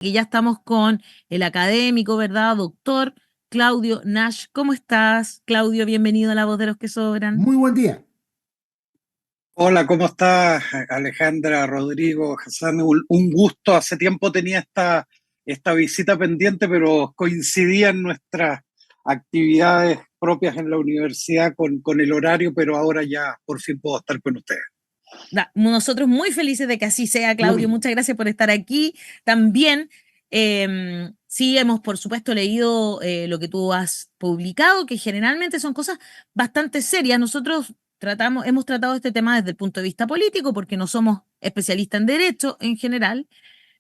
Que ya estamos con el académico, ¿verdad? Doctor Claudio Nash. ¿Cómo estás, Claudio? Bienvenido a La Voz de los que Sobran. Muy buen día. Hola, ¿cómo estás, Alejandra, Rodrigo, Hassan? Un gusto. Hace tiempo tenía esta visita pendiente, pero coincidían nuestras actividades propias en la universidad con el horario, pero ahora ya por fin puedo estar con ustedes. Nosotros muy felices de que así sea, Lo Claudio. mismo. Muchas gracias por estar aquí. También, sí, hemos por supuesto leído lo que tú has publicado, que generalmente son cosas bastante serias. Nosotros hemos tratado este tema desde el punto de vista político, porque no somos especialistas en derecho en general.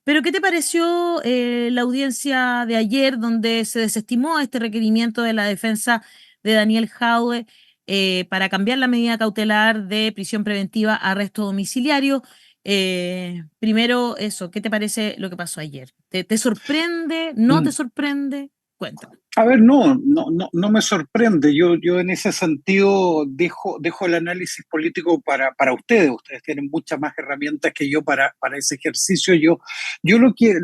Pero, ¿qué te pareció la audiencia de ayer, donde se desestimó este requerimiento de la defensa de Daniel Jadwe para cambiar la medida cautelar de prisión preventiva a arresto domiciliario? Primero, eso, ¿qué te parece lo que pasó ayer? ¿Te sorprende? ¿No te Mm. sorprende? Cuéntame. A ver, no me sorprende. Yo en ese sentido dejo el análisis político para ustedes. Ustedes tienen muchas más herramientas que yo para ese ejercicio. Yo lo que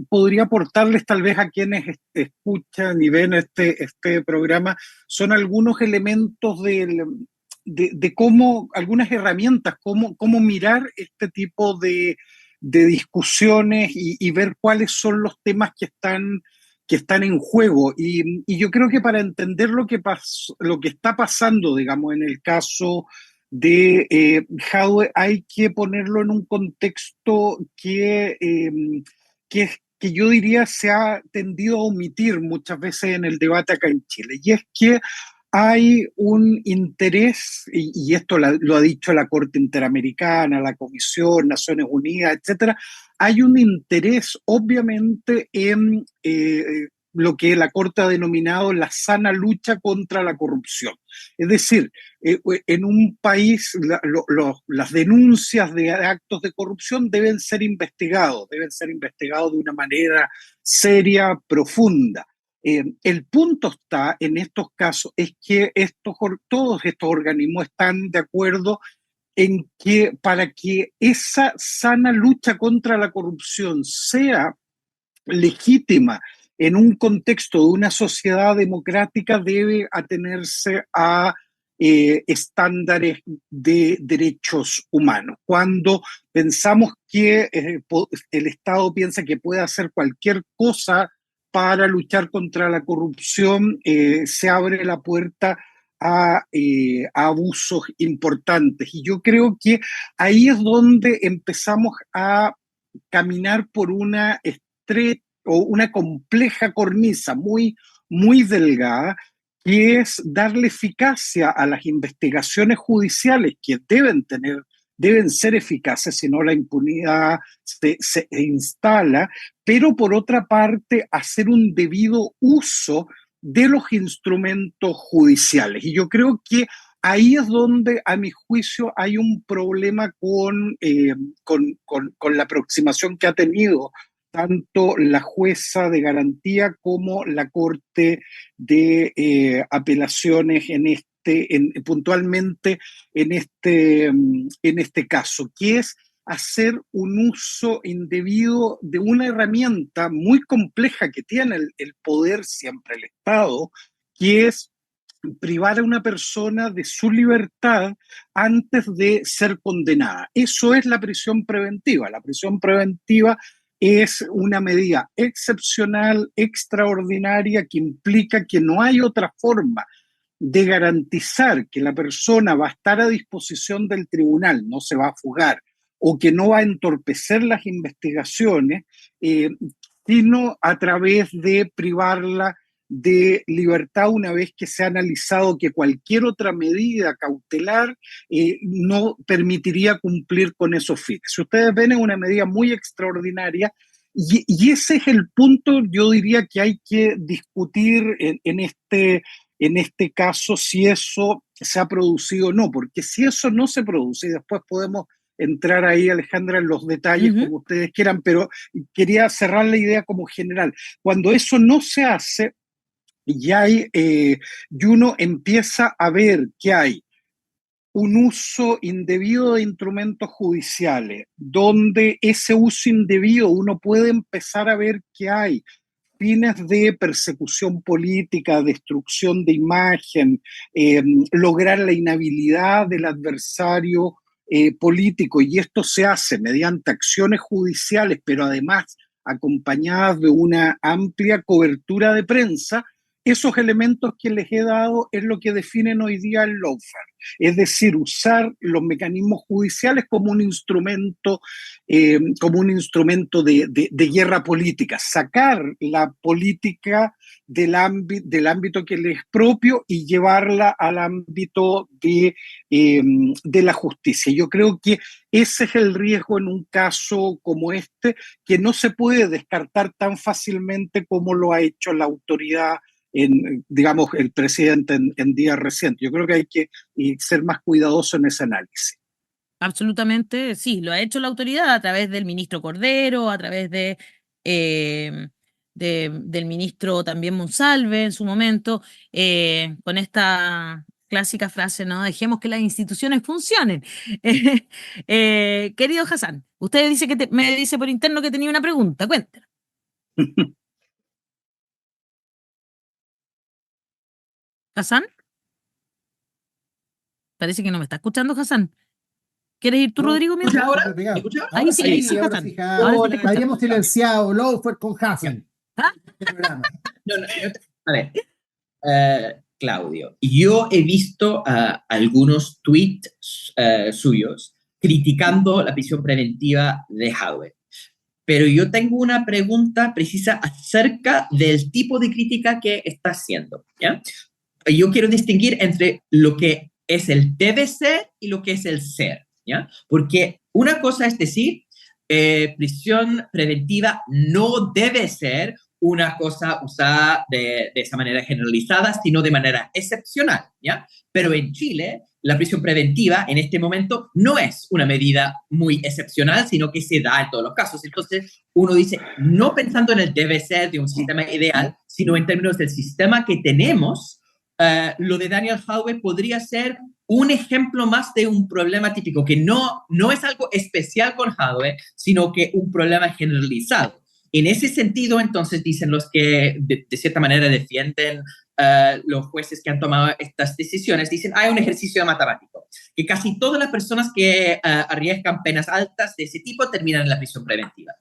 podría aportarles tal vez a quienes escuchan y ven este programa son algunos elementos de cómo, algunas herramientas, cómo mirar este tipo de discusiones y ver cuáles son los temas que están en juego. Y yo creo que para entender lo que está pasando, digamos, en el caso de Jadwe, hay que ponerlo en un contexto que yo diría se ha tendido a omitir muchas veces en el debate acá en Chile. Y es que hay un interés, y esto lo ha dicho la Corte Interamericana, la Comisión, Naciones Unidas, etcétera. Hay un interés, obviamente, en lo que la Corte ha denominado la sana lucha contra la corrupción. Es decir, en un país las denuncias de actos de corrupción deben ser investigados de una manera seria, profunda. El punto está en estos casos es que todos estos organismos están de acuerdo en que para que esa sana lucha contra la corrupción sea legítima en un contexto de una sociedad democrática debe atenerse a estándares de derechos humanos. Cuando pensamos que el Estado piensa que puede hacer cualquier cosa para luchar contra la corrupción, se abre la puerta a abusos importantes. Y yo creo que ahí es donde empezamos a caminar por una estrecha o una compleja cornisa muy delgada, que es darle eficacia a las investigaciones judiciales que deben ser eficaces, si no la impunidad se instala, pero por otra parte hacer un debido uso de los instrumentos judiciales. Y yo creo que ahí es donde, a mi juicio, hay un problema con la aproximación que ha tenido tanto la jueza de garantía como la Corte de Apelaciones puntualmente en este caso, que es hacer un uso indebido de una herramienta muy compleja que tiene el poder siempre, el Estado, que es privar a una persona de su libertad antes de ser condenada. Eso es la prisión preventiva. La prisión preventiva es una medida excepcional, extraordinaria, que implica que no hay otra forma de garantizar que la persona va a estar a disposición del tribunal, no se va a fugar, o que no va a entorpecer las investigaciones, eh, sino a través de privarla de libertad una vez que se ha analizado que cualquier otra medida cautelar no permitiría cumplir con esos fines. Si ustedes ven, es una medida muy extraordinaria y ese es el punto, yo diría, que hay que discutir en este caso si eso se ha producido o no, porque si eso no se produce, y después podemos entrar ahí, Alejandra, en los detalles Ujú. como ustedes quieran, pero quería cerrar la idea como general. Cuando eso no se hace, y uno empieza a ver que hay un uso indebido de instrumentos judiciales, donde ese uso indebido uno puede empezar a ver que hay fines de persecución política, destrucción de imagen, lograr la inhabilidad del adversario político, y esto se hace mediante acciones judiciales, pero además acompañadas de una amplia cobertura de prensa. Esos elementos que les he dado es lo que definen hoy día el lawfare, es decir, usar los mecanismos judiciales como un instrumento de guerra política, sacar la política del ámbito que le es propio y llevarla al ámbito de la justicia. Yo creo que ese es el riesgo en un caso como este, que no se puede descartar tan fácilmente como lo ha hecho la autoridad, digamos, el presidente en días recientes. Yo creo que hay que ser más cuidadoso en ese análisis. Absolutamente, sí, lo ha hecho la autoridad a través del ministro Cordero, a través eh, del ministro también Monsalve en su momento, con esta clásica frase, ¿no? Dejemos que las instituciones funcionen. Querido Hassan, usted dice que me dice por interno que tenía una pregunta, cuéntela. ¿Hassan? Parece que no me está escuchando, Hassan. ¿Quieres ir tú, No, Rodrigo, ¿me escucha mientras? ahora? ¿Me escucha? Ahí sí, ahí sí, Ahora Hassan. sí, Ahora sí te Hola, escuchamos. habíamos silenciado Lawfare con Hassan. ¿Ah? Este programa. A ver, Claudio, yo he visto algunos tweets suyos criticando la prisión preventiva de Hadwe, pero yo tengo una pregunta precisa acerca del tipo de crítica que está haciendo, ¿ya? Yo quiero distinguir entre lo que es el debe ser y lo que es el ser, ¿ya? Porque una cosa es decir, prisión preventiva no debe ser una cosa usada de esa manera generalizada, sino de manera excepcional, ¿ya? Pero en Chile, la prisión preventiva en este momento no es una medida muy excepcional, sino que se da en todos los casos. Entonces, uno dice, no pensando en el debe ser de un sistema ideal, sino en términos del sistema que tenemos, lo de Daniel Hadwe podría ser un ejemplo más de un problema típico, que no es algo especial con Hadwe, sino que un problema generalizado. En ese sentido, entonces, dicen los que de cierta manera defienden los jueces que han tomado estas decisiones, dicen, hay un ejercicio matemático, que casi todas las personas que arriesgan penas altas de ese tipo terminan en la prisión preventiva.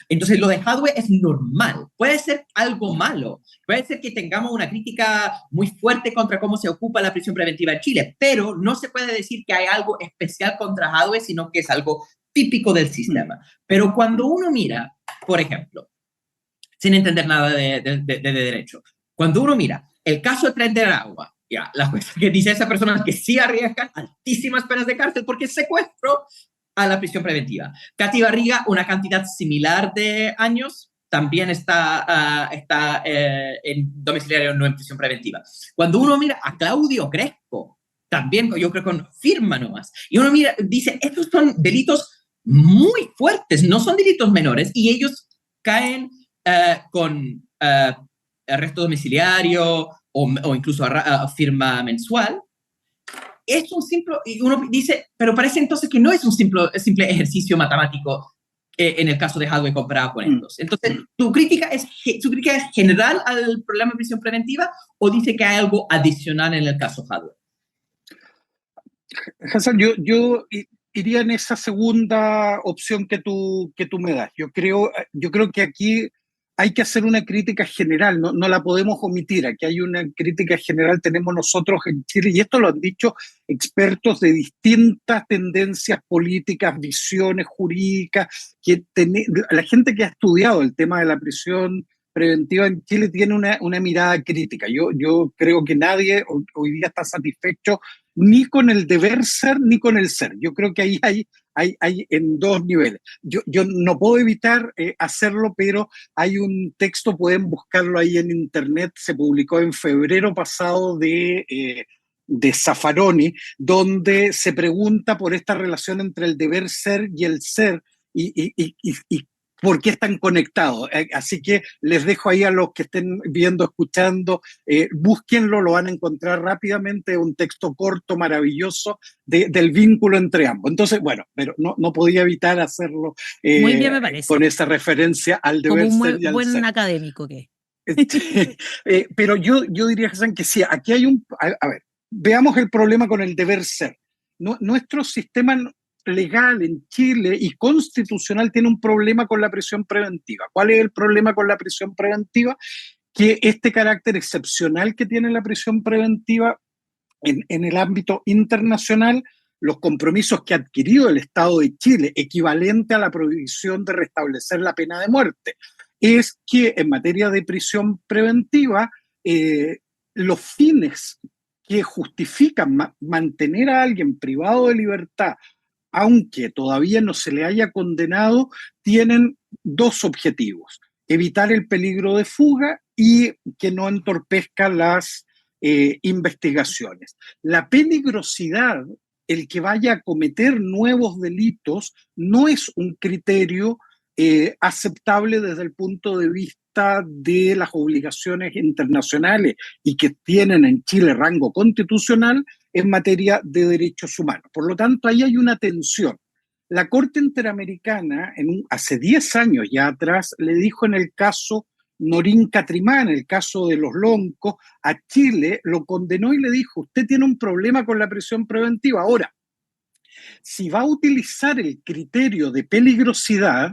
Entonces, lo de Hadwe es normal. Puede ser algo malo. Puede ser que tengamos una crítica muy fuerte contra cómo se ocupa la prisión preventiva en Chile, pero no se puede decir que hay algo especial contra Hadwe, sino que es algo típico del sistema. Pero cuando uno mira, por ejemplo, sin entender nada de derecho, cuando uno mira el caso de Tren de Aragua, ya, la cosa que dice esa persona es que sí arriesgan altísimas penas de cárcel porque es secuestro a la prisión preventiva. Katy Barriga, una cantidad similar de años, también está en domiciliario, no en prisión preventiva. Cuando uno mira a Claudio Crespo, también yo creo con firma nomás, y uno mira, dice, estos son delitos muy fuertes, no son delitos menores, y ellos caen con arresto domiciliario o incluso firma mensual. Es un simple, y uno dice, pero parece entonces que no es un simple ejercicio matemático en el caso de Hadwe comparado con estos. Entonces, ¿tu crítica es general al problema de prisión preventiva o dice que hay algo adicional en el caso Hadwe? Hassan, yo iría en esa segunda opción que tú me das. Yo creo que aquí hay que hacer una crítica general, no la podemos omitir. Aquí hay una crítica general, tenemos nosotros en Chile, y esto lo han dicho expertos de distintas tendencias políticas, visiones jurídicas, la gente que ha estudiado el tema de la prisión preventiva en Chile tiene una mirada crítica. Yo creo que nadie hoy día está satisfecho ni con el deber ser ni con el ser. Yo creo que ahí hay en dos niveles. Yo no puedo evitar hacerlo, pero hay un texto, pueden buscarlo ahí en internet, se publicó en febrero pasado de Zaffaroni, donde se pregunta por esta relación entre el deber ser y el ser, y por qué están conectados. Así que les dejo ahí a los que estén viendo, escuchando, búsquenlo, lo van a encontrar rápidamente, un texto corto, maravilloso, del vínculo entre ambos. Entonces, bueno, pero no podía evitar hacerlo Muy bien, me parece. con esa referencia al Como deber un ser y al buen ser. académico que Pero yo diría, Hassan, que sí, aquí hay a ver, veamos el problema con el deber ser. Nuestro sistema legal en Chile y constitucional tiene un problema con la prisión preventiva. ¿Cuál es el problema con la prisión preventiva? Que este carácter excepcional que tiene la prisión preventiva en el ámbito internacional, los compromisos que ha adquirido el Estado de Chile, equivalente a la prohibición de restablecer la pena de muerte, es que en materia de prisión preventiva, los fines que justifican mantener a alguien privado de libertad, aunque todavía no se le haya condenado, tienen dos objetivos: evitar el peligro de fuga y que no entorpezca las investigaciones. La peligrosidad, el que vaya a cometer nuevos delitos, no es un criterio aceptable desde el punto de vista de las obligaciones internacionales y que tienen en Chile rango constitucional en materia de derechos humanos. Por lo tanto, ahí hay una tensión. La Corte Interamericana, hace 10 años ya atrás, le dijo en el caso Norín Catrimán, el caso de los Loncos, a Chile lo condenó y le dijo: usted tiene un problema con la prisión preventiva. Ahora, si va a utilizar el criterio de peligrosidad,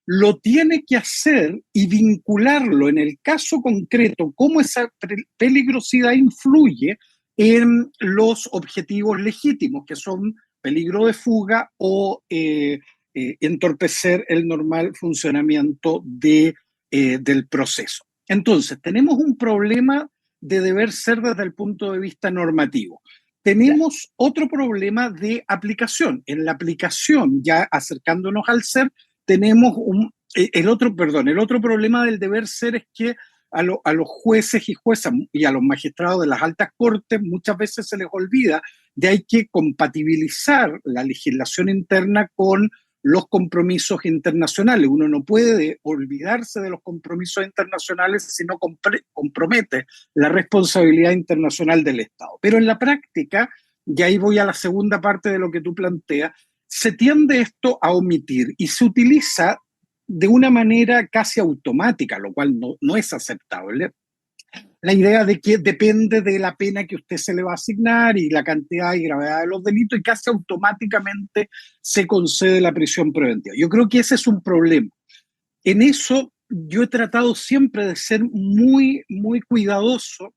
lo tiene que hacer y vincularlo en el caso concreto, cómo esa peligrosidad influye en los objetivos legítimos, que son peligro de fuga o entorpecer el normal funcionamiento del proceso. Entonces, tenemos un problema de deber ser desde el punto de vista normativo. Tenemos otro problema de aplicación. En la aplicación, ya acercándonos al ser, tenemos el otro problema del deber ser es que a los jueces y juezas y a los magistrados de las altas cortes muchas veces se les olvida de hay que compatibilizar la legislación interna con los compromisos internacionales. Uno no puede olvidarse de los compromisos internacionales si no compromete la responsabilidad internacional del Estado. Pero en la práctica, y ahí voy a la segunda parte de lo que tú planteas, se tiende esto a omitir y se utiliza de una manera casi automática, lo cual no es aceptable, la idea de que depende de la pena que usted se le va a asignar y la cantidad y gravedad de los delitos, y casi automáticamente se concede la prisión preventiva. Yo creo que ese es un problema. En eso yo he tratado siempre de ser muy, muy cuidadoso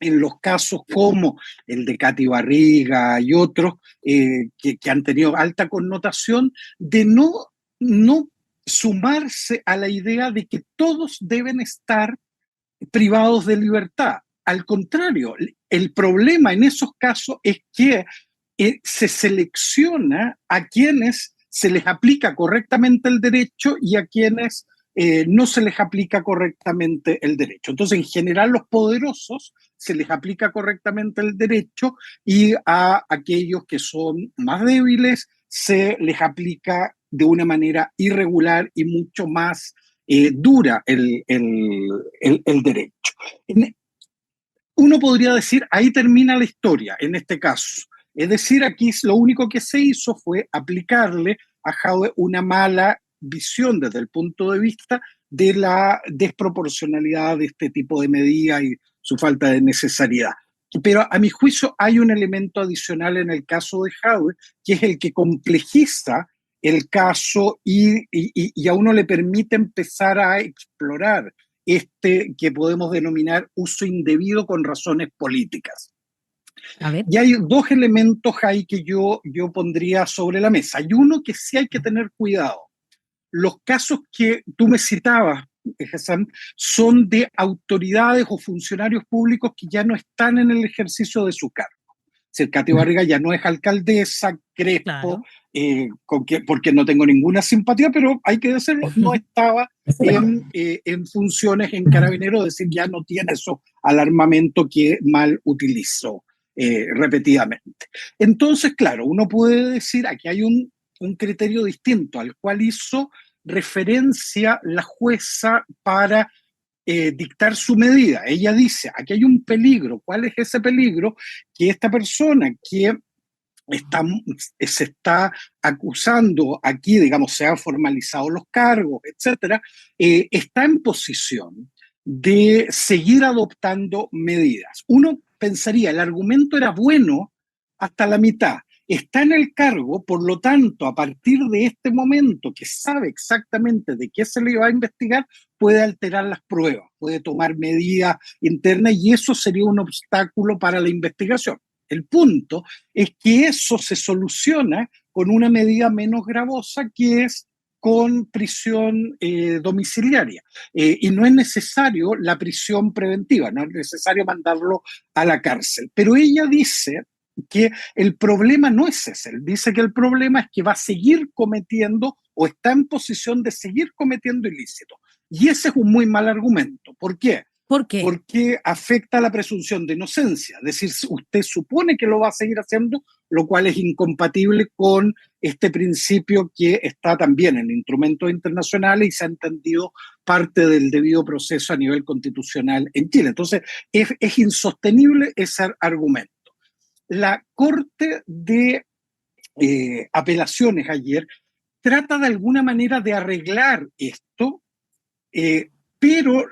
en los casos como el de Katy Barriga y otros que han tenido alta connotación, de no sumarse a la idea de que todos deben estar privados de libertad. Al contrario, el problema en esos casos es que se selecciona a quienes se les aplica correctamente el derecho y a quienes no se les aplica correctamente el derecho. Entonces, en general, los poderosos se les aplica correctamente el derecho y a aquellos que son más débiles se les aplica de una manera irregular y mucho más dura el derecho. Uno podría decir, ahí termina la historia en este caso. Es decir, aquí lo único que se hizo fue aplicarle a Jadwe una mala visión desde el punto de vista de la desproporcionalidad de este tipo de medidas y su falta de necesariedad. Pero a mi juicio hay un elemento adicional en el caso de Jadwe, que es el que complejiza el caso y a uno le permite empezar a explorar que podemos denominar uso indebido con razones políticas. A ver. Y hay dos elementos ahí que yo pondría sobre la mesa. Hay uno que sí hay que tener cuidado. Los casos que tú me citabas, Hassan, son de autoridades o funcionarios públicos que ya no están en el ejercicio de su cargo. Katy Barriga ya no es alcaldesa, Crespo, claro. Porque no tengo ninguna simpatía, pero hay que decirlo, no estaba en funciones en Carabineros, es decir, ya no tiene eso al armamento que mal utilizó repetidamente. Entonces, claro, uno puede decir, aquí hay un criterio distinto al cual hizo referencia la jueza para dictar su medida. Ella dice, aquí hay un peligro. ¿Cuál es ese peligro? Que esta persona que se está acusando aquí, digamos, se han formalizado los cargos, etcétera, está en posición de seguir adoptando medidas. Uno pensaría, el argumento era bueno hasta la mitad. Está en el cargo, por lo tanto, a partir de este momento que sabe exactamente de qué se le va a investigar, puede alterar las pruebas, puede tomar medidas internas y eso sería un obstáculo para la investigación. El punto es que eso se soluciona con una medida menos gravosa, que es con prisión domiciliaria. Y no es necesario la prisión preventiva, no es necesario mandarlo a la cárcel. Pero ella dice que el problema no es ese, él dice que el problema es que va a seguir cometiendo o está en posición de seguir cometiendo ilícitos. Y ese es un muy mal argumento. ¿Por qué? ¿Por qué? Porque afecta la presunción de inocencia. Es decir, usted supone que lo va a seguir haciendo, lo cual es incompatible con este principio que está también en instrumentos internacionales y se ha entendido parte del debido proceso a nivel constitucional en Chile. Entonces, es insostenible ese argumento. La Corte de Apelaciones ayer trata de alguna manera de arreglar esto, pero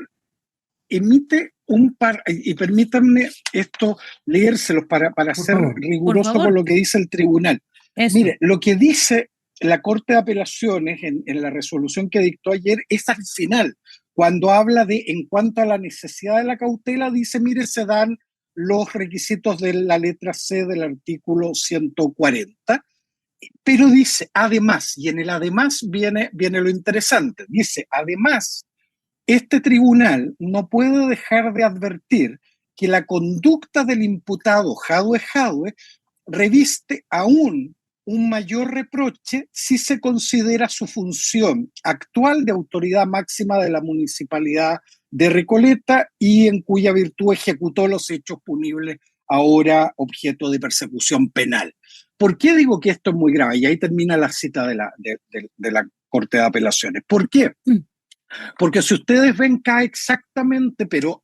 emite un par, y permítanme esto leérselos para ser riguroso con lo que dice el tribunal. Eso. Mire, lo que dice la Corte de Apelaciones en la resolución que dictó ayer es al final, cuando habla de, en cuanto a la necesidad de la cautela, dice, mire, se dan los requisitos de la letra C del artículo 140, pero dice, además, y en el además viene lo interesante, dice, además, este tribunal no puede dejar de advertir que la conducta del imputado Jadwe Jadwe reviste aún un mayor reproche si se considera su función actual de autoridad máxima de la municipalidad de Recoleta y en cuya virtud ejecutó los hechos punibles ahora objeto de persecución penal. ¿Por qué digo que esto es muy grave? Y ahí termina la cita de la Corte de Apelaciones. ¿Por qué? Porque si ustedes ven, cae exactamente, pero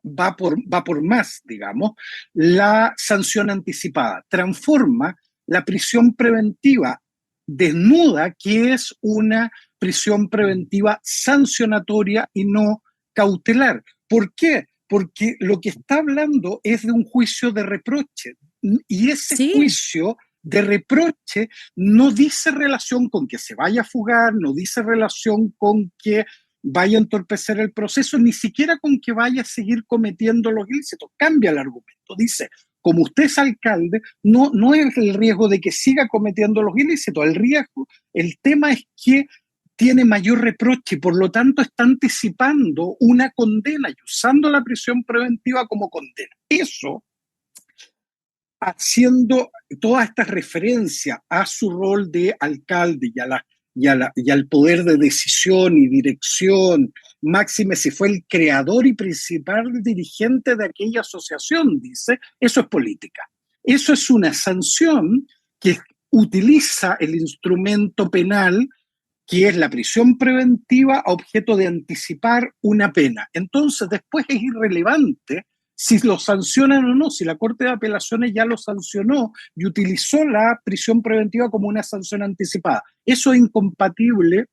va por más, digamos, la sanción anticipada. Transforma la prisión preventiva desnuda, que es una prisión preventiva sancionatoria y no cautelar. ¿Por qué? Porque lo que está hablando es de un juicio de reproche. Y ese juicio de reproche no dice relación con que se vaya a fugar, no dice relación con que vaya a entorpecer el proceso, ni siquiera con que vaya a seguir cometiendo los ilícitos. Cambia el argumento. Dice, como usted es alcalde, no es el riesgo de que siga cometiendo los ilícitos. El tema es que tiene mayor reproche y por lo tanto está anticipando una condena y usando la prisión preventiva como condena. Eso, haciendo todas estas referencias a su rol de alcalde y al poder de decisión y dirección, máxime si fue el creador y principal dirigente de aquella asociación, dice, eso es política. Eso es una sanción que utiliza el instrumento penal, que es la prisión preventiva, a objeto de anticipar una pena. Entonces, después es irrelevante si lo sancionan o no, si la Corte de Apelaciones ya lo sancionó y utilizó la prisión preventiva como una sanción anticipada. Eso es incompatible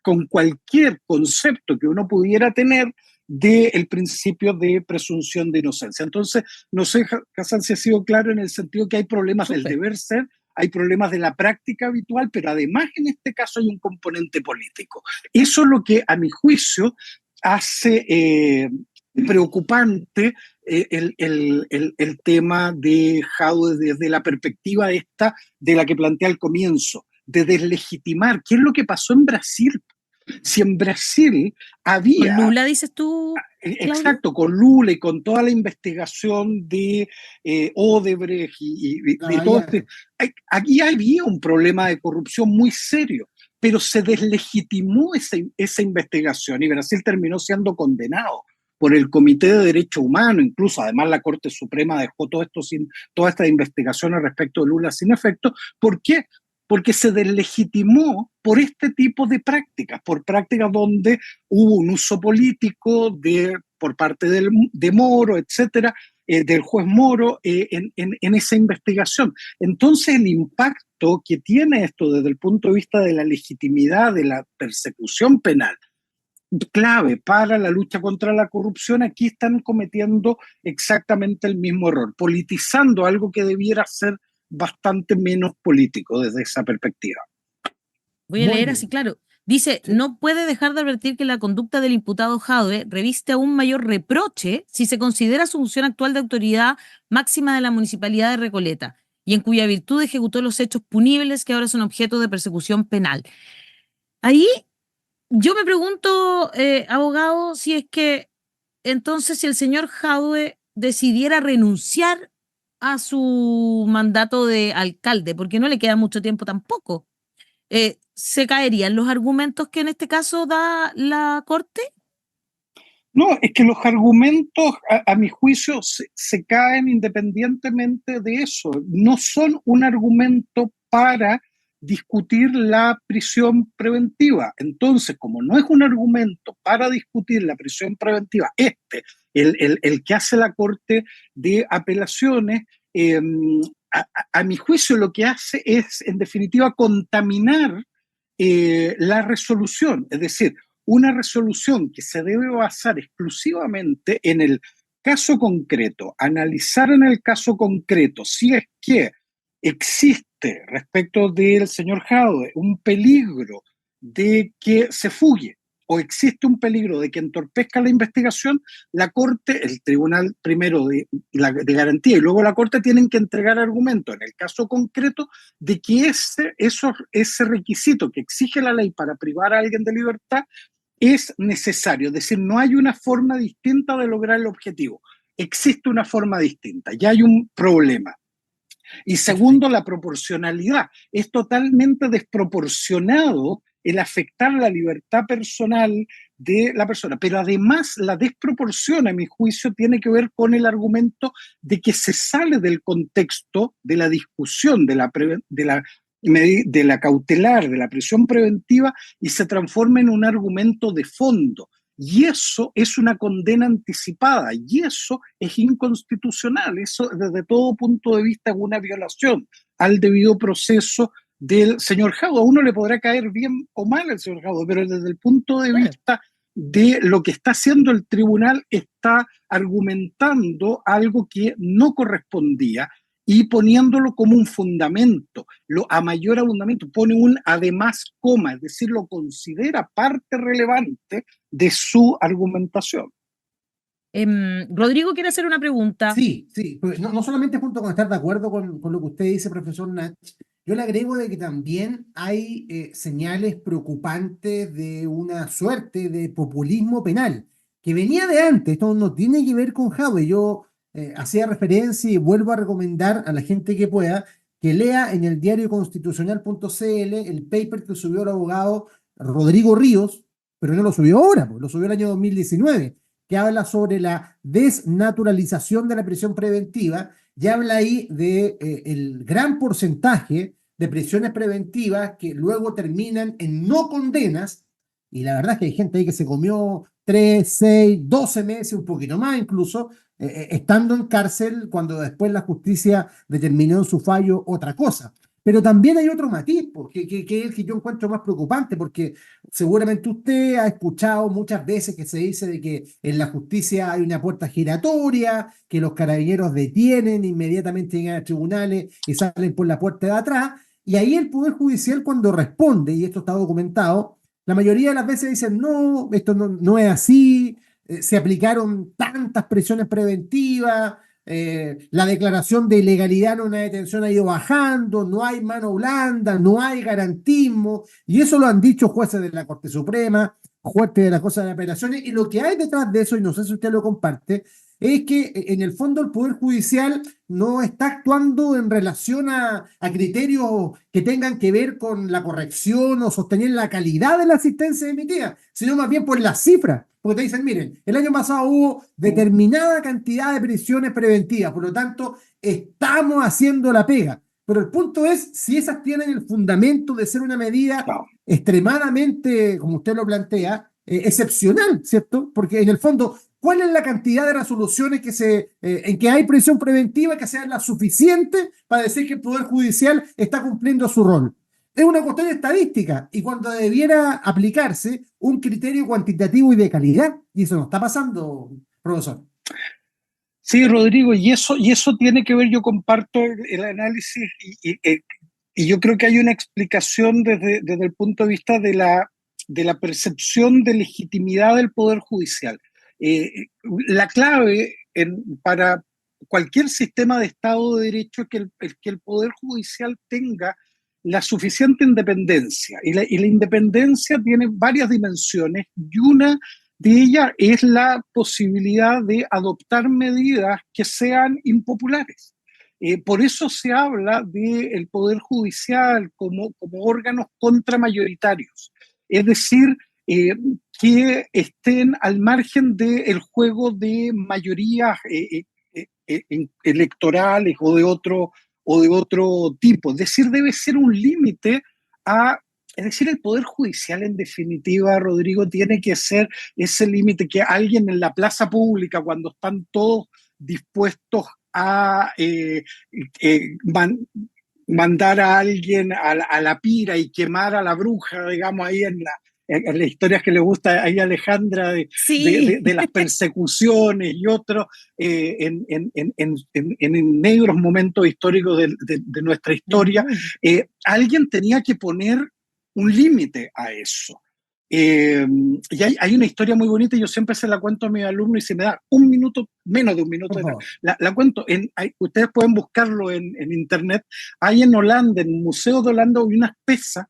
con cualquier concepto que uno pudiera tener del principio de presunción de inocencia. Entonces, no sé, Hassan, si ha sido claro en el sentido que hay problemas del deber ser, hay problemas de la práctica habitual, pero además en este caso hay un componente político. Eso es lo que, a mi juicio, hace preocupante el tema de Jadwe desde la perspectiva esta de la que plantea al comienzo, de deslegitimar. ¿Qué es lo que pasó en Brasil? Si en Brasil había... ¿Con Lula dices tú, Claudio? Exacto, con Lula y con toda la investigación de Odebrecht y todo este... Aquí había un problema de corrupción muy serio, pero se deslegitimó esa investigación y Brasil terminó siendo condenado por el Comité de Derechos Humanos, incluso además la Corte Suprema dejó todas estas investigaciones respecto de Lula sin efecto. ¿Por qué? porque se deslegitimó por este tipo de prácticas, por prácticas donde hubo un uso político por parte de Moro, etcétera, del juez Moro, en esa investigación. Entonces, el impacto que tiene esto desde el punto de vista de la legitimidad de la persecución penal, clave para la lucha contra la corrupción, aquí están cometiendo exactamente el mismo error, politizando algo que debiera ser bastante menos político desde esa perspectiva. Voy a Muy leer bien. así, claro. Dice, Sí. no puede dejar de advertir que la conducta del imputado Jadwe reviste aún mayor reproche si se considera su función actual de autoridad máxima de la Municipalidad de Recoleta y en cuya virtud ejecutó los hechos punibles que ahora son objeto de persecución penal. Ahí yo me pregunto, abogado, si es que entonces si el señor Jadwe decidiera renunciar a su mandato de alcalde, porque no le queda mucho tiempo tampoco, ¿se caerían los argumentos que en este caso da la Corte? No, es que los argumentos, a mi juicio, se caen independientemente de eso. No son un argumento para discutir la prisión preventiva. Entonces, como no es un argumento para discutir la prisión preventiva, el que hace la Corte de Apelaciones, a mi juicio lo que hace es, en definitiva, contaminar la resolución. Es decir, una resolución que se debe basar exclusivamente en el caso concreto, analizar en el caso concreto si es que existe respecto del señor Jadwe un peligro de que se fugue o existe un peligro de que entorpezca la investigación, la Corte, el Tribunal primero de Garantía y luego la Corte tienen que entregar argumentos en el caso concreto de que ese requisito que exige la ley para privar a alguien de libertad es necesario. Es decir, no hay una forma distinta de lograr el objetivo. Existe una forma distinta, ya hay un problema. Y segundo, la proporcionalidad. Es totalmente desproporcionado el afectar la libertad personal de la persona. Pero además la desproporción, a mi juicio, tiene que ver con el argumento de que se sale del contexto de la discusión de la cautelar, de la prisión preventiva, y se transforma en un argumento de fondo. Y eso es una condena anticipada, y eso es inconstitucional. Eso, desde todo punto de vista, es una violación al debido proceso del señor Jadwe. A uno le podrá caer bien o mal el señor Jadwe, pero desde el punto de vista de lo que está haciendo el tribunal, está argumentando algo que no correspondía y poniéndolo como un fundamento, a mayor abundamiento, pone un además coma, es decir, lo considera parte relevante de su argumentación. Rodrigo quiere hacer una pregunta. Sí, sí, pues no solamente junto con estar de acuerdo con lo que usted dice, profesor Nach, yo le agrego de que también hay señales preocupantes de una suerte de populismo penal, que venía de antes. Esto no tiene que ver con Jadwe. Yo hacía referencia y vuelvo a recomendar a la gente que pueda que lea en el diarioconstitucional.cl el paper que subió el abogado Rodrigo Ríos, pero no lo subió ahora, pues, lo subió el año 2019, que habla sobre la desnaturalización de la prisión preventiva, y habla ahí de el gran porcentaje de prisiones preventivas que luego terminan en no condenas, y la verdad es que hay gente ahí que se comió 3, 6, 12 meses, un poquito más incluso, estando en cárcel cuando después la justicia determinó en su fallo otra cosa. Pero también hay otro matiz, que es el que yo encuentro más preocupante, porque seguramente usted ha escuchado muchas veces que se dice de que en la justicia hay una puerta giratoria, que los carabineros detienen, inmediatamente llegan a tribunales y salen por la puerta de atrás, y ahí el Poder Judicial cuando responde, y esto está documentado, la mayoría de las veces dicen, no, esto no es así, se aplicaron tantas prisiones preventivas, la declaración de ilegalidad en una detención ha ido bajando, no hay mano blanda, no hay garantismo, y eso lo han dicho jueces de la Corte Suprema, jueces de la Cosa de Apelaciones, y lo que hay detrás de eso, y no sé si usted lo comparte, es que en el fondo el Poder Judicial no está actuando en relación a criterios que tengan que ver con la corrección o sostener la calidad de la asistencia emitida, sino más bien por las cifras. Porque te dicen, miren, el año pasado hubo determinada cantidad de prisiones preventivas, por lo tanto, estamos haciendo la pega. pero el punto es si esas tienen el fundamento de ser una medida Claro. extremadamente, como usted lo plantea, excepcional, ¿cierto? Porque en el fondo, ¿cuál es la cantidad de resoluciones en que hay prisión preventiva que sean las suficientes para decir que el Poder Judicial está cumpliendo su rol? Es una cuestión estadística y cuando debiera aplicarse un criterio cuantitativo y de calidad, y eso no está pasando, profesor. Sí, Rodrigo, y eso tiene que ver, yo comparto el análisis y yo creo que hay una explicación desde el punto de vista de la percepción de legitimidad del Poder Judicial. La clave para cualquier sistema de Estado de Derecho es que el Poder Judicial tenga la suficiente independencia. Y la independencia tiene varias dimensiones y una de ellas es la posibilidad de adoptar medidas que sean impopulares. Por eso se habla del Poder Judicial como órganos contramayoritarios, es decir, que estén al margen del juego de mayorías electorales o de otro tipo. Es decir, debe ser un límite es decir, el Poder Judicial, en definitiva, Rodrigo, tiene que ser ese límite que alguien en la plaza pública, cuando están todos dispuestos a mandar a alguien a la pira y quemar a la bruja, digamos, ahí en las historias que le gusta ahí a Alejandra de las persecuciones y otros en negros momentos históricos de nuestra historia, alguien tenía que poner un límite a eso. Y hay una historia muy bonita, y yo siempre se la cuento a mis alumnos y se me da un minuto, menos de un minuto, la cuento, ustedes pueden buscarlo en internet. Hay en Holanda, en el Museo de Holanda, hay unas pesas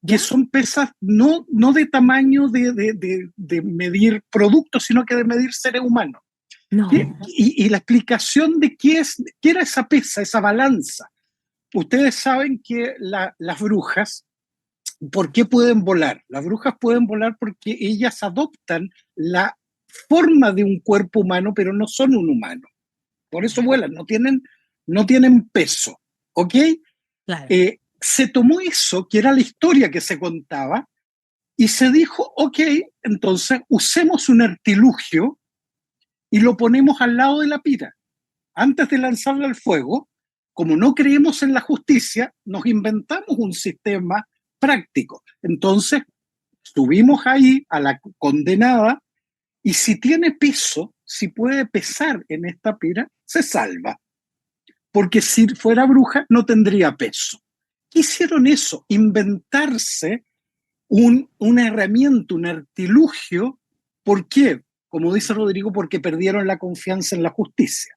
que son pesas no de tamaño de medir productos, sino que de medir seres humanos. No. Y la explicación de qué era esa pesa, esa balanza. Ustedes saben que las brujas, ¿por qué pueden volar? Las brujas pueden volar porque ellas adoptan la forma de un cuerpo humano, pero no son un humano. Por eso vuelan, no tienen peso, ¿ok? Claro. Se tomó eso, que era la historia que se contaba, y se dijo, ok, entonces usemos un artilugio y lo ponemos al lado de la pira. Antes de lanzarla al fuego, como no creemos en la justicia, nos inventamos un sistema práctico. Entonces, subimos ahí a la condenada y si tiene peso, si puede pesar en esta pira, se salva. Porque si fuera bruja, no tendría peso. ¿Qué hicieron eso? Inventarse una herramienta, un artilugio. ¿Por qué? Como dice Rodrigo, porque perdieron la confianza en la justicia.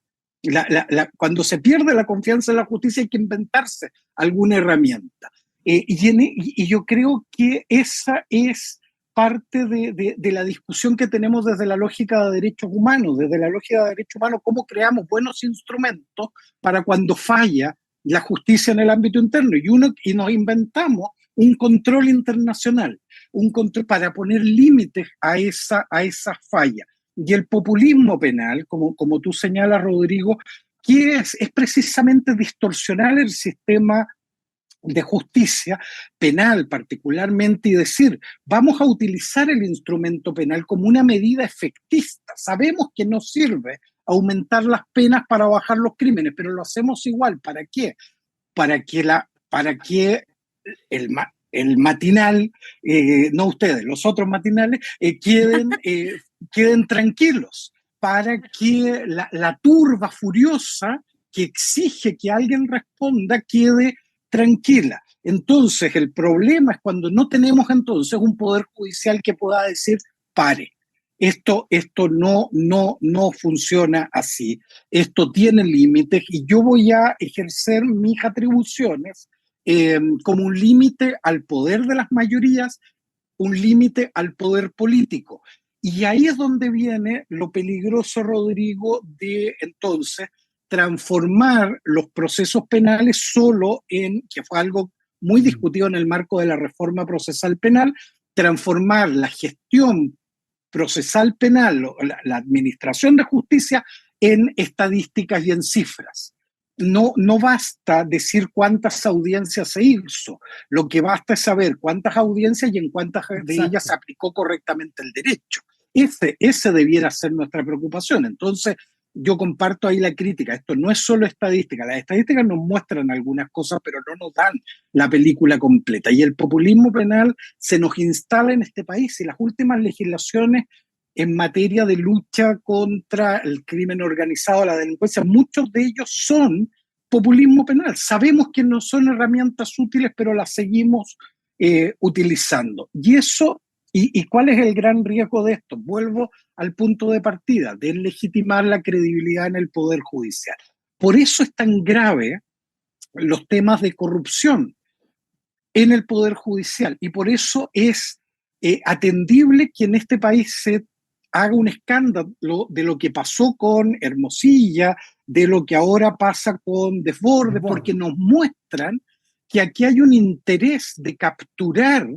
Cuando se pierde la confianza en la justicia hay que inventarse alguna herramienta. Y yo creo que esa es parte de la discusión que tenemos desde la lógica de derechos humanos, cómo creamos buenos instrumentos para cuando falla la justicia en el ámbito interno, y nos inventamos un control internacional, un control para poner límites a esa falla. Y el populismo penal, como tú señalas, Rodrigo, que es precisamente distorsionar el sistema de justicia penal particularmente, y decir, vamos a utilizar el instrumento penal como una medida efectista. Sabemos que no sirve aumentar las penas para bajar los crímenes, pero lo hacemos igual. ¿Para qué? Para que el matinal, no ustedes, los otros matinales, queden tranquilos, para que la turba furiosa que exige que alguien responda quede tranquila. Entonces, el problema es cuando no tenemos entonces un poder judicial que pueda decir, pare, esto no funciona así, esto tiene límites y yo voy a ejercer mis atribuciones como un límite al poder de las mayorías, un límite al poder político. Y ahí es donde viene lo peligroso, Rodrigo, de entonces transformar los procesos penales que fue algo muy discutido en el marco de la reforma procesal penal, transformar la gestión procesal penal, la administración de justicia, en estadísticas y en cifras. no basta decir cuántas audiencias se hizo, lo que basta es saber cuántas audiencias y en cuántas de ellas se aplicó correctamente el derecho. Ese debiera ser nuestra preocupación. Entonces, yo comparto ahí la crítica. Esto no es solo estadística. Las estadísticas nos muestran algunas cosas, pero no nos dan la película completa. Y el populismo penal se nos instala en este país y las últimas legislaciones en materia de lucha contra el crimen organizado, la delincuencia, muchos de ellos son populismo penal. Sabemos que no son herramientas útiles, pero las seguimos utilizando. ¿Y cuál es el gran riesgo de esto? Vuelvo al punto de partida, de legitimar la credibilidad en el Poder Judicial. Por eso es tan grave los temas de corrupción en el Poder Judicial y por eso es atendible que en este país se haga un escándalo de lo que pasó con Hermosilla, de lo que ahora pasa con Desbordes, porque nos muestran que aquí hay un interés de capturar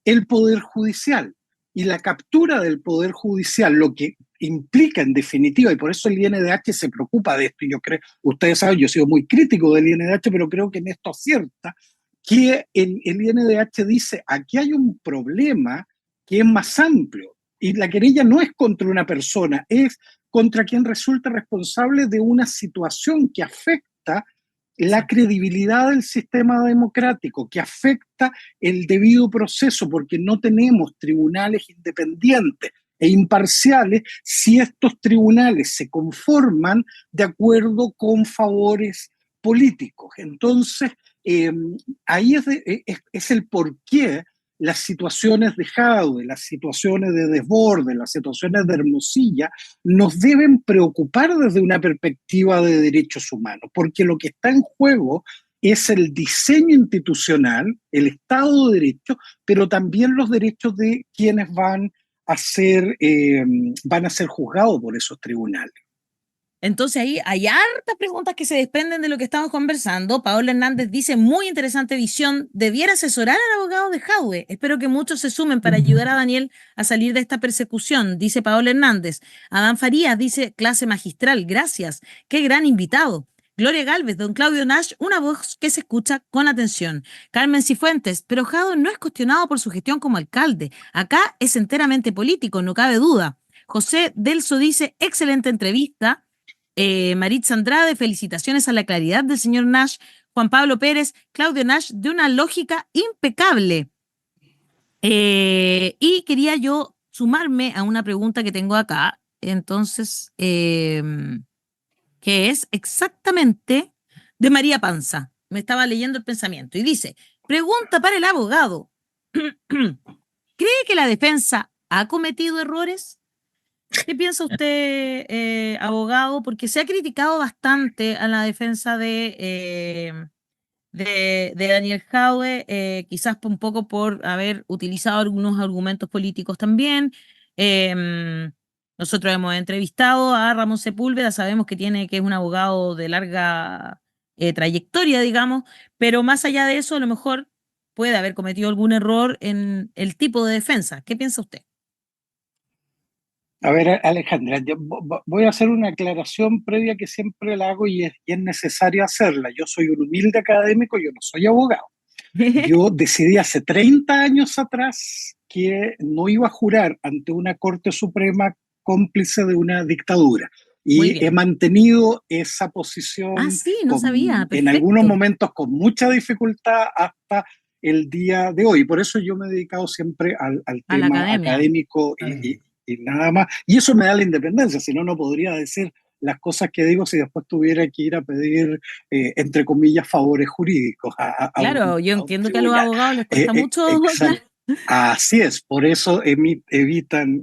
el Poder Judicial. Y la captura del Poder Judicial, lo que implica en definitiva, y por eso el INDH se preocupa de esto, y yo creo, ustedes saben, yo he sido muy crítico del INDH, pero creo que en esto acierta, que el INDH dice, aquí hay un problema que es más amplio, y la querella no es contra una persona, es contra quien resulta responsable de una situación que afecta la credibilidad del sistema democrático, que afecta el debido proceso, porque no tenemos tribunales independientes e imparciales si estos tribunales se conforman de acuerdo con favores políticos. Entonces, ahí es el porqué las situaciones de Jadwe, las situaciones de Desbordes, las situaciones de Hermosilla, nos deben preocupar desde una perspectiva de derechos humanos, porque lo que está en juego es el diseño institucional, el Estado de Derecho, pero también los derechos de quienes van a ser juzgados por esos tribunales. Entonces ahí hay hartas preguntas que se desprenden de lo que estamos conversando. Paola Hernández dice, muy interesante visión, debiera asesorar al abogado de Jadwe. Espero que muchos se sumen para ayudar a Daniel a salir de esta persecución, dice Paola Hernández. Adán Farías dice, clase magistral, gracias, qué gran invitado. Gloria Galvez, don Claudio Nash, una voz que se escucha con atención. Carmen Cifuentes, pero Jadwe no es cuestionado por su gestión como alcalde. Acá es enteramente político, no cabe duda. José Delso dice, excelente entrevista. Maritza Andrade, felicitaciones a la claridad del señor Nash. Juan Pablo Pérez, Claudio Nash, de una lógica impecable. Y quería yo sumarme a una pregunta que tengo acá, entonces, que es exactamente de María Panza. Me estaba leyendo el pensamiento y dice, pregunta para el abogado. ¿Cree que la defensa ha cometido errores? ¿Qué piensa usted, abogado? Porque se ha criticado bastante a la defensa de Daniel Jadwe, quizás un poco por haber utilizado algunos argumentos políticos también. Nosotros hemos entrevistado a Ramón Sepúlveda, sabemos que es un abogado de larga trayectoria, digamos, pero más allá de eso, a lo mejor puede haber cometido algún error en el tipo de defensa. ¿Qué piensa usted? A ver, Alejandra, yo voy a hacer una aclaración previa que siempre la hago y es necesario hacerla. Yo soy un humilde académico, yo no soy abogado. Yo decidí hace 30 años atrás que no iba a jurar ante una Corte Suprema cómplice de una dictadura. Y he mantenido esa posición sí, no sabía. en algunos momentos con mucha dificultad hasta el día de hoy. Por eso yo me he dedicado siempre al tema académico y nada más. Y eso me da la independencia, si no, no podría decir las cosas que digo si después tuviera que ir a pedir, entre comillas, favores jurídicos. Claro, yo entiendo que a los abogados les cuesta mucho. Así es, por eso evitan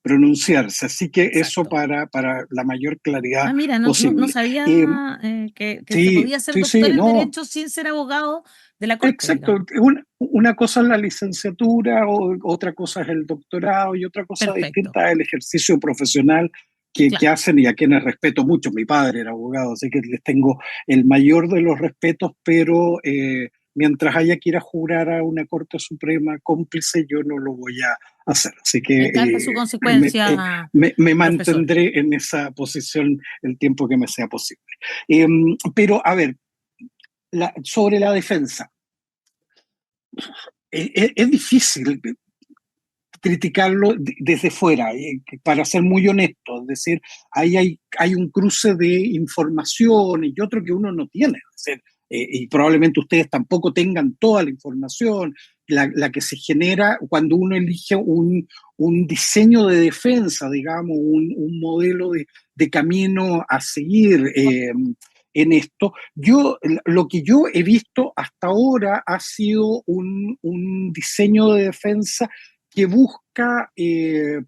pronunciarse. Así que eso para la mayor claridad posible. No sabía que se podía ser doctor en Derecho sin ser abogado de la Corte. Exacto. Una cosa es la licenciatura, otra cosa es el doctorado y otra cosa distinta es el ejercicio profesional que hacen y a quienes respeto mucho. Mi padre era abogado, así que les tengo el mayor de los respetos, pero mientras haya que ir a jurar a una Corte Suprema cómplice, yo no lo voy a hacer. Así Me que encanta su consecuencia, me profesor. mantendré en esa posición el tiempo que me sea posible. Pero, a ver, sobre la defensa, es difícil criticarlo desde fuera, para ser muy honesto. Es decir, ahí hay un cruce de información y otro que uno no tiene. Es decir, y probablemente ustedes tampoco tengan toda la información, la que se genera cuando uno elige un diseño de defensa, digamos, un modelo de camino a seguir en esto. Lo que yo he visto hasta ahora ha sido un diseño de defensa que busca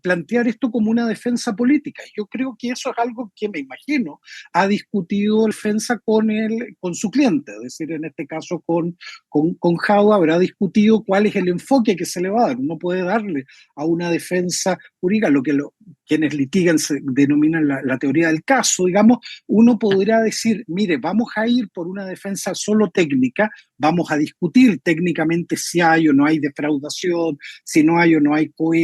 plantear esto como una defensa política. Yo creo que eso es algo que me imagino ha discutido defensa con su cliente, es decir, en este caso con Jaude habrá discutido cuál es el enfoque que se le va a dar. Uno puede darle a una defensa jurídica, quienes litigan se denominan la teoría del caso, digamos, uno podrá decir, mire, vamos a ir por una defensa solo técnica, vamos a discutir técnicamente si hay o no hay defraudación, si no hay o no hay cohecho,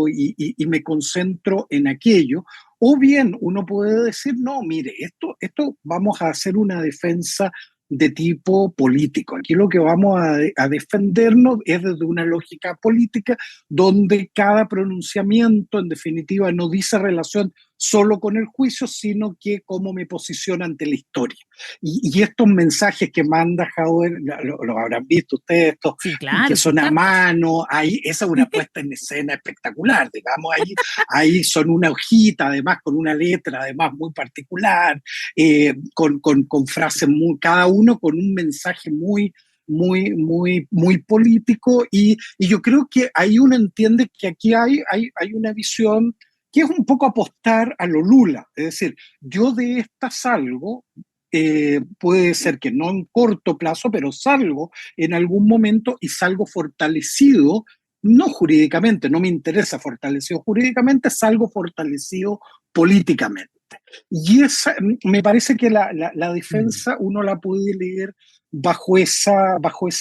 y me concentro en aquello. O bien uno puede decir, no, mire, esto vamos a hacer una defensa de tipo político. Aquí lo que vamos a defendernos es desde una lógica política donde cada pronunciamiento, en definitiva, no dice relación solo con el juicio, sino que cómo me posiciona ante la historia. Y estos mensajes que manda Jaude, lo habrán visto ustedes, estos Sí, claro, que son sí, a mano, esa es una puesta en escena espectacular, digamos, ahí son una hojita, además, con una letra, además, muy particular, con frases, cada uno con un mensaje muy político, y yo creo que ahí uno entiende que aquí hay una visión que es un poco apostar a lo Lula, es decir, yo de esta salgo, puede ser que no en corto plazo, pero salgo en algún momento y salgo fortalecido, no jurídicamente, no me interesa fortalecido jurídicamente, salgo fortalecido políticamente. Y me parece que la defensa uno la puede leer bajo esa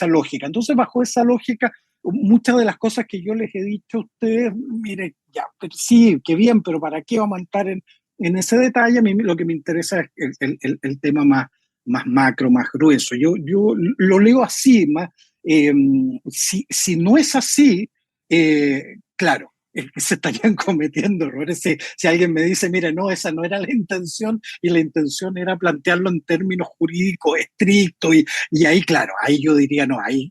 lógica. Entonces, bajo esa lógica, muchas de las cosas que yo les he dicho a ustedes, mire, ya, sí, qué bien, pero ¿para qué vamos a entrar en ese detalle? A mí lo que me interesa es el tema más macro, más grueso. Yo lo leo así, si no es así, claro, se estarían cometiendo errores. Si alguien me dice, mire, no, esa no era la intención, y la intención era plantearlo en términos jurídicos estrictos, y ahí, claro, ahí yo diría, no, ahí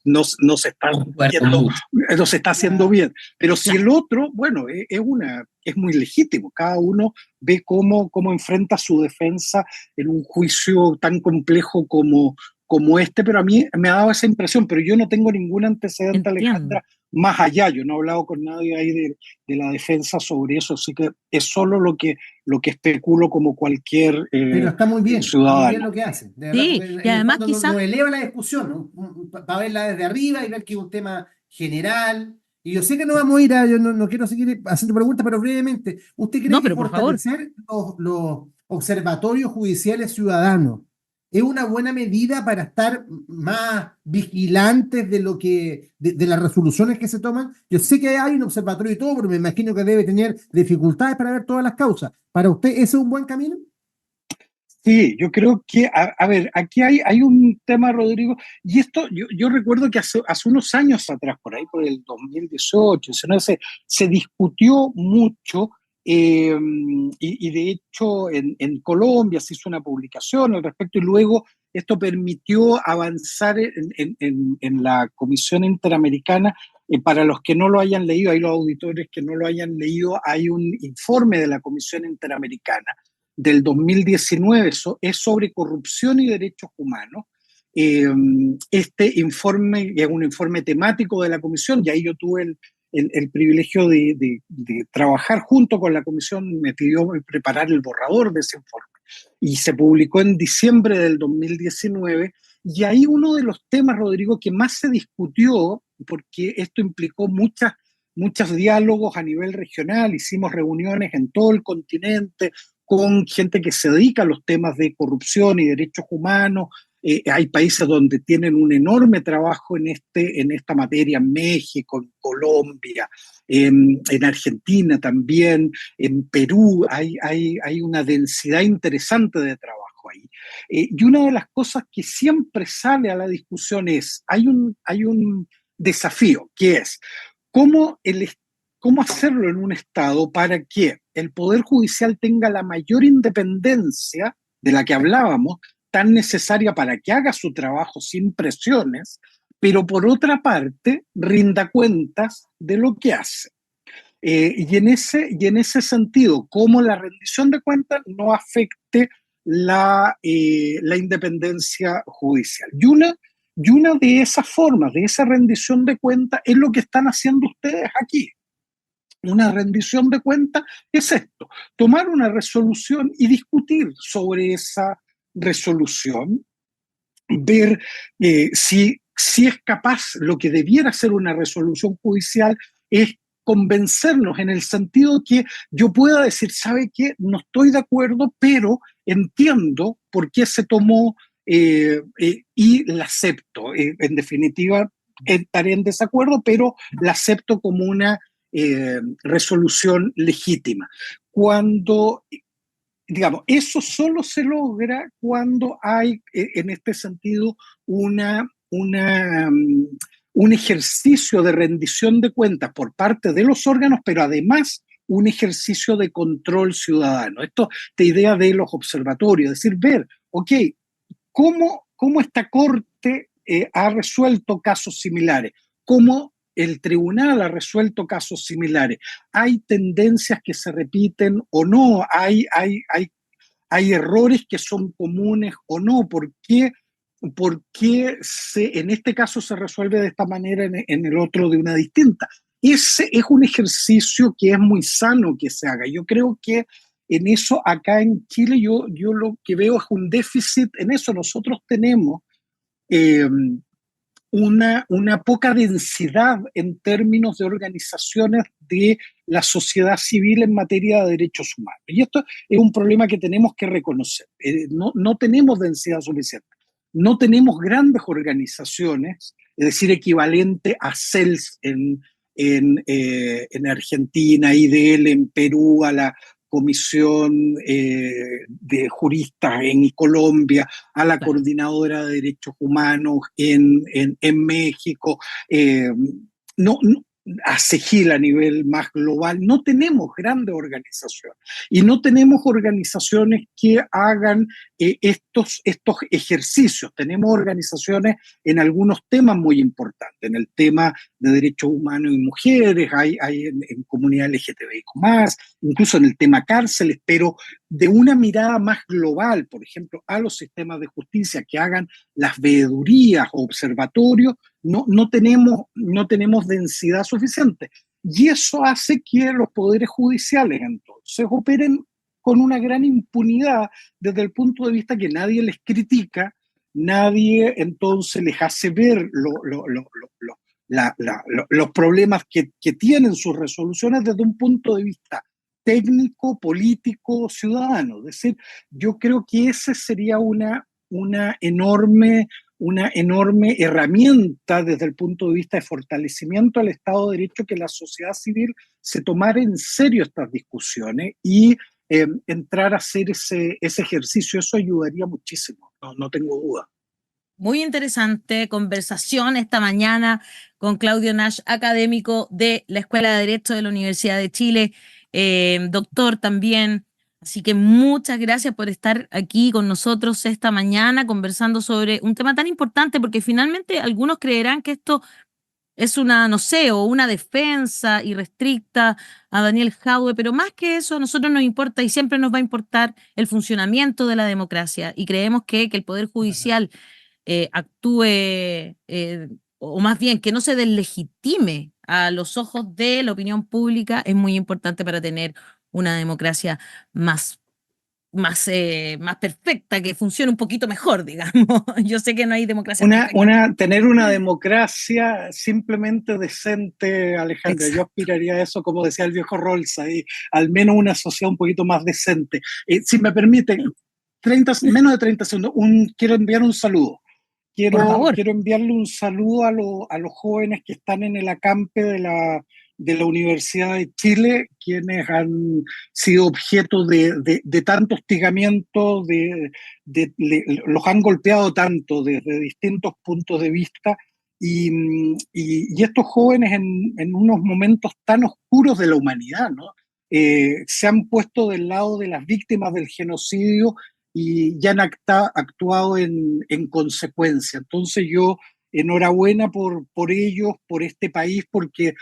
no se está no se está haciendo bien. Pero si el otro, bueno, es muy legítimo, cada uno ve cómo enfrenta su defensa en un juicio tan complejo como este, pero a mí me ha dado esa impresión, pero yo no tengo ningún antecedente, entiendo. Alejandra, más allá. Yo no he hablado con nadie ahí de la defensa sobre eso, así que es solo lo que especulo como cualquier Pero está muy bien ciudadano. lo que hacen, de verdad, Sí, porque y en el además fondo quizás, nos eleva la discusión, ¿no? Para verla desde arriba y ver que es un tema general. Y yo sé que no vamos a ir yo no quiero seguir haciendo preguntas, pero brevemente, ¿usted cree no, que pero por favor. fortalecer los observatorios judiciales ciudadanos es una buena medida para estar más vigilantes de de las resoluciones que se toman? Yo sé que hay un observatorio y todo, pero me imagino que debe tener dificultades para ver todas las causas. ¿Para usted ese es un buen camino? Sí, yo creo que, a ver, aquí hay un tema, Rodrigo, y esto yo recuerdo que hace unos años atrás, por ahí por el 2018, se discutió mucho, y de hecho en Colombia se hizo una publicación al respecto, y luego esto permitió avanzar en la Comisión Interamericana. Para los que no lo hayan leído, hay los auditores que no lo hayan leído, hay un informe de la Comisión Interamericana del 2019, es sobre corrupción y derechos humanos. Este informe es un informe temático de la comisión, y ahí yo tuve el privilegio de trabajar junto con la comisión. Me pidió preparar el borrador de ese informe, y se publicó en diciembre del 2019, y ahí uno de los temas, Rodrigo, que más se discutió, porque esto implicó muchos diálogos a nivel regional, hicimos reuniones en todo el continente con gente que se dedica a los temas de corrupción y derechos humanos, hay países donde tienen un enorme trabajo en esta materia, en México, en Colombia, en Argentina también, en Perú, hay una densidad interesante de trabajo ahí. Y una de las cosas que siempre sale a la discusión es, hay un desafío, que es cómo cómo hacerlo en un Estado para que el Poder Judicial tenga la mayor independencia de la que hablábamos, tan necesaria para que haga su trabajo sin presiones, pero por otra parte rinda cuentas de lo que hace. Y en ese sentido, cómo la rendición de cuentas no afecte la independencia judicial. Y una de esas formas, de esa rendición de cuentas, es lo que están haciendo ustedes aquí. Una rendición de cuentas es esto, tomar una resolución y discutir sobre esa resolución, ver si es capaz, lo que debiera ser una resolución judicial es convencernos en el sentido que yo pueda decir, ¿sabe qué? No estoy de acuerdo, pero entiendo por qué se tomó y la acepto. En definitiva, estaré en desacuerdo, pero la acepto como una resolución legítima. Cuando, digamos, eso solo se logra cuando hay, en este sentido, un ejercicio de rendición de cuentas por parte de los órganos, pero además un ejercicio de control ciudadano. Esta idea de los observatorios, es decir, ver, ok, cómo esta corte ha resuelto casos similares, cómo el tribunal ha resuelto casos similares. ¿Hay tendencias que se repiten o no? ¿Hay errores que son comunes o no? ¿Por qué en este caso se resuelve de esta manera, en el otro de una distinta? Ese es un ejercicio que es muy sano que se haga. Yo creo que en eso acá en Chile yo lo que veo es un déficit en eso. Nosotros tenemos eh, una poca densidad en términos de organizaciones de la sociedad civil en materia de derechos humanos. Y esto es un problema que tenemos que reconocer. No tenemos densidad suficiente. No tenemos grandes organizaciones, es decir, equivalente a CELS en Argentina, IDL en Perú, a la Comisión de Juristas en Colombia, a la Coordinadora de Derechos Humanos en México, no, a CEGIL a nivel más global. No tenemos grandes organizaciones y no tenemos organizaciones que hagan estos ejercicios. Tenemos organizaciones en algunos temas muy importantes, en el tema de derechos humanos y mujeres, hay en comunidad LGTBI+, incluso en el tema cárceles, pero de una mirada más global, por ejemplo, a los sistemas de justicia que hagan las veedurías o observatorios, no tenemos densidad suficiente. Y eso hace que los poderes judiciales entonces operen con una gran impunidad desde el punto de vista que nadie les critica, nadie entonces les hace ver los problemas que tienen sus resoluciones desde un punto de vista técnico, político, ciudadano. Es decir, yo creo que esa sería una enorme herramienta desde el punto de vista de fortalecimiento al Estado de Derecho, que la sociedad civil se tomara en serio estas discusiones y entrar a hacer ese ejercicio. Eso ayudaría muchísimo, no tengo duda. Muy interesante conversación esta mañana con Claudio Nash, académico de la Escuela de Derecho de la Universidad de Chile, doctor también. Así que muchas gracias por estar aquí con nosotros esta mañana conversando sobre un tema tan importante, porque finalmente algunos creerán que esto es una, no sé, o una defensa irrestricta a Daniel Jadwe, pero más que eso, a nosotros nos importa y siempre nos va a importar el funcionamiento de la democracia, y creemos que el Poder Judicial actúe, o más bien que no se deslegitime a los ojos de la opinión pública, es muy importante para tener una democracia más perfecta, que funcione un poquito mejor, digamos. Yo sé que no hay democracia perfecta. Tener una democracia simplemente decente, Alejandra. Exacto. Yo aspiraría a eso, como decía el viejo Rawls ahí, al menos una sociedad un poquito más decente. Si me permiten, menos de 30 segundos. Quiero enviar un saludo. Por favor. Quiero enviarle un saludo a los jóvenes que están en el acampe de la Universidad de Chile, quienes han sido objeto de tanto hostigamiento, los han golpeado tanto desde distintos puntos de vista, y estos jóvenes en unos momentos tan oscuros de la humanidad, ¿no? Se han puesto del lado de las víctimas del genocidio y ya han actuado en consecuencia. Entonces yo, enhorabuena por ellos, por este país, porque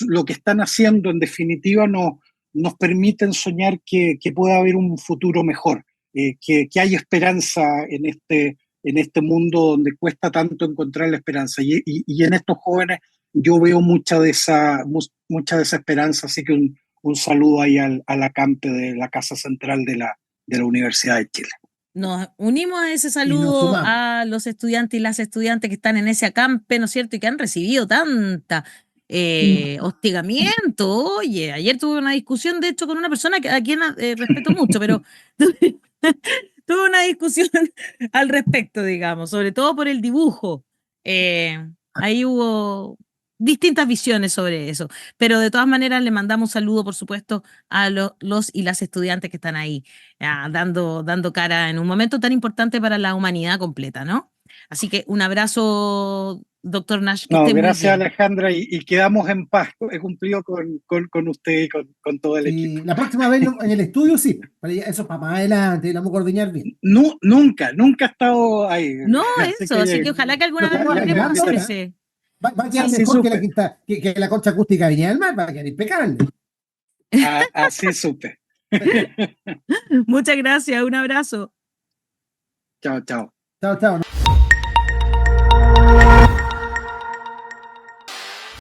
lo que están haciendo en definitiva nos permiten soñar que pueda haber un futuro mejor, que hay esperanza en este mundo donde cuesta tanto encontrar la esperanza. Y en estos jóvenes yo veo mucha de esa esperanza, así que un saludo ahí al acampe de la Casa Central de la Universidad de Chile. Nos unimos a ese saludo a los estudiantes y las estudiantes que están en ese acampe, ¿no es cierto? Y que han recibido tanta hostigamiento. Oye, ayer tuve una discusión, de hecho, con una persona a quien respeto mucho, pero tuve una discusión al respecto, digamos, sobre todo por el dibujo. Ahí hubo distintas visiones sobre eso, pero de todas maneras le mandamos un saludo, por supuesto, a los y las estudiantes que están ahí dando cara en un momento tan importante para la humanidad completa, ¿no? Así que un abrazo, doctor Nash. Gracias, Alejandra, y quedamos en paz. He cumplido con usted y con todo el equipo. La próxima vez en el estudio, sí, eso para más adelante, lo vamos a coordinar bien. Nunca he estado ahí. No, así que ojalá que alguna vez volvamos a ese. Va a quedar mejor que la concha acústica de Viña del Mar, va a quedar impecable. Así supe. Muchas gracias, un abrazo. Chao. Chao.